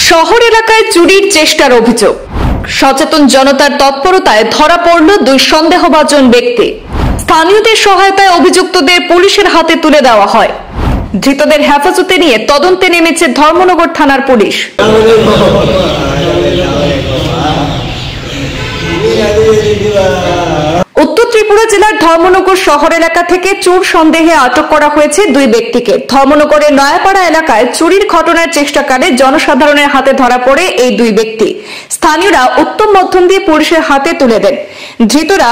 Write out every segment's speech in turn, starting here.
শহর এলাকায় চুরির চেষ্টার অভিযোগ। সচেতন জনতার তৎপরতায় ধরা পড়ল দুই সন্দেহভাজন ব্যক্তি। স্থানীয়দের সহায়তায় অভিযুক্তদের পুলিশের হাতে তুলে দেওয়া হয়। ধৃতদের হেফাজতে নিয়ে তদন্তে নেমেছে ধর্মনগর থানার পুলিশ। উত্তর ত্রিপুরা জেলার ধর্মনগর শহর এলাকা থেকে চোর সন্দেহে আটক করা হয়েছে দুই ব্যক্তিকে। ধর্মনগরের নয়াপাড়া এলাকায় চুরির ঘটনার চেষ্টাকালে জনসাধারণের হাতে ধরা পড়ে এই দুই ব্যক্তি। স্থানীয়রা উত্তম মধ্যম দিয়ে পুলিশের হাতে তুলে দেন। ধৃতরা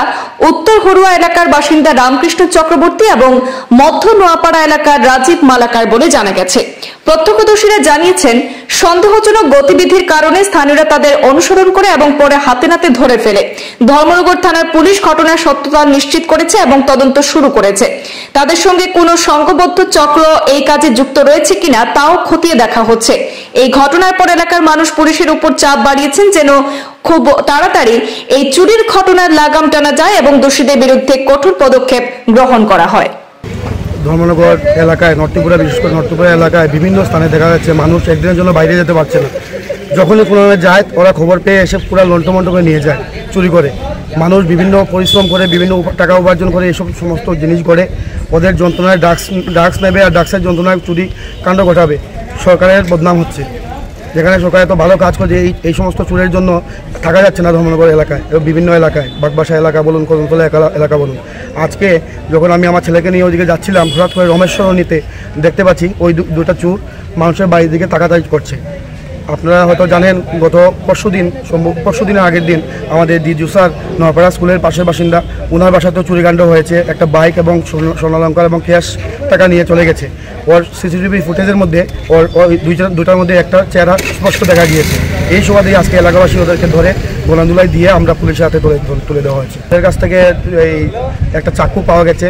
উত্তর হরুয়া এলাকার বাসিন্দা রামকৃষ্ণ চক্রবর্তী এবং মধ্য নোয়াপাড়া এলাকার রাজীব মালাকার বলে জানা গেছে। প্রত্যক্ষদর্শীরা জানিয়েছেন, সন্দেহজনক গতিবিধির কারণে স্থানীয়রা তাদের অনুসরণ করে এবং পরে হাতে নাতে ধরে ফেলে। ধর্মনগর থানার পুলিশ ঘটনার সত্যতা নিশ্চিত করেছে এবং তদন্ত শুরু করেছে। তাদের সঙ্গে কোনো সংঘবদ্ধ চক্র এই কাজে যুক্ত রয়েছে কিনা তাও খতিয়ে দেখা হচ্ছে। এই ঘটনার পর এলাকার মানুষ পুলিশের উপর চাপ বাড়িয়েছেন যেন খুব তাড়াতাড়ি এই চুরির ঘটনার লাগাম টানা যায় এবং দোষীদের বিরুদ্ধে কঠোর পদক্ষেপ গ্রহণ করা হয়। ধর্মনগর এলাকায়, নর্থ ত্রিপুরা, বিশেষ করে নর্থ ত্রিপুরা এলাকায় বিভিন্ন স্থানে দেখা যাচ্ছে মানুষ একদিনের জন্য বাইরে যেতে পারছে না। যখনই কোনো যায় ওরা খবর পেয়ে এসে পুরো লন্ঠমন্ট করে নিয়ে যায় চুরি করে। মানুষ বিভিন্ন পরিশ্রম করে, বিভিন্ন টাকা উপার্জন করে এইসব সমস্ত জিনিস করে ওদের যন্ত্রণায় ড্রাগস নেবে আর ড্রাগসের যন্ত্রণায় চুরি কাণ্ড ঘটাবে। সরকারের বদনাম হচ্ছে। যেখানে সরকার এত ভালো কাজ করছে, এই সমস্ত চুরের জন্য থাকা যাচ্ছে না ধর্মনগর এলাকায় এবং বিভিন্ন এলাকায়, বাগবাসা এলাকা বলুন, কদমতলা এলাকা বলুন। আজকে যখন আমি আমার ছেলেকে নিয়ে ওইদিকে যাচ্ছিলাম, হঠাৎ করে রমেশ্বরণীতে দেখতে পাচ্ছি ওই দুটা চুর মানুষের বাড়ির দিকে তাকাতাকি করছে। আপনারা হয়তো জানেন, গত পরশুদিনের আগের দিন আমাদের দিজু স্যার নয়াপাড়া স্কুলের পাশের বাসিন্দা, ওনার বাসাতেও চুরিকাণ্ড হয়েছে। একটা বাইক এবং স্বর্ণালঙ্কার এবং ক্যাশ টাকা নিয়ে চলে গেছে। ওর সিসিটিভি ফুটেজের মধ্যে ওর দুটার মধ্যে একটা চেহারা স্পষ্ট দেখা গিয়েছে। এই সুবাদেই আজকে এলাকাবাসী ওদেরকে ধরে গোলান্দুলাই দিয়ে আমরা পুলিশের হাতে তুলে দেওয়া হয়েছে। ওদের কাছ থেকে এই একটা চাকু পাওয়া গেছে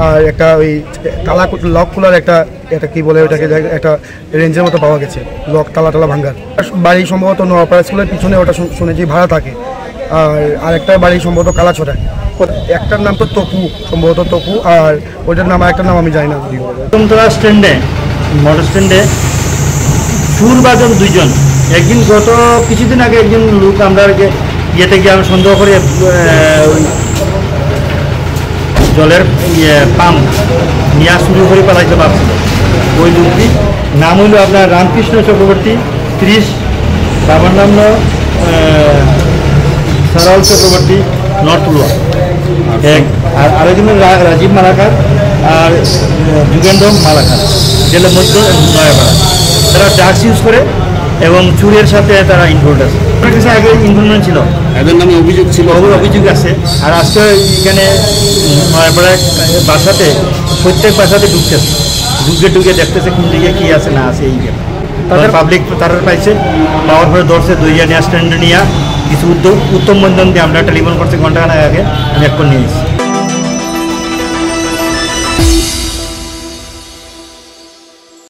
আর একটা ওই লক খোলার একটা কি বলে ওটাকে একটা রেঞ্জের মতো পাওয়া গেছে, লক তালা ভাঙ্গার। বাড়ি সম্ভবত নোয়াপাড়া স্কুলের পিছনে, ওটা শুনেছি ভাড়া থাকে। আর একটা বাড়ি সম্ভবত কালাছড়ায়। একটার নাম তো তপু, সম্ভবত তপু, আর ওইটার নাম আরেকটার নাম আমি জানি না। কদমতলা স্ট্যান্ডে, মোটর স্ট্যান্ডে সুরবাজন দুইজন। একদিন গত কিছুদিন আগে একজন লোক আমরা ইয়েতে গিয়ে আমি সন্দেহ করে জলের পাম্প নিয়ে শুরু করে পালাইতে পারছিল। ওই লোকটি নাম হইল আপনার রামকৃষ্ণ চক্রবর্তী 30, বাবার নাম সরল চক্রবর্তী, নর্থ লোয়া এক, আর আরেকজনের রাজীব মালাকার আর যুগেন্দ্র মালাকার, যেটা মধ্য নয়াপাড়া। তারা ড্রাগস ইউজ করে এবং চুরের সাথে তারা ইনভলভ আছে। আমার কাছে আগে ইনভলভমেন্ট ছিল, এদের নামে অভিযোগ ছিল, অভিযোগ আছে। আর আজকে এখানে নয়াপাড়ায় বাসাতে, প্রত্যেক বাসাতে ঢুকে দেখতেছে কোন দিকে কী আছে না আছে। এই তাদের পাবলিক তারা পাইছে, পাওয়ার পরে ধরছে, দইয়া নিয়ে স্ট্যান্ডে নিয়ে কিছু উত্তম মধ্যম দিয়ে আমরা টেলিফোন করছে ঘন্টাখানেক আগে, আমি এখন নিয়ে এসেছি।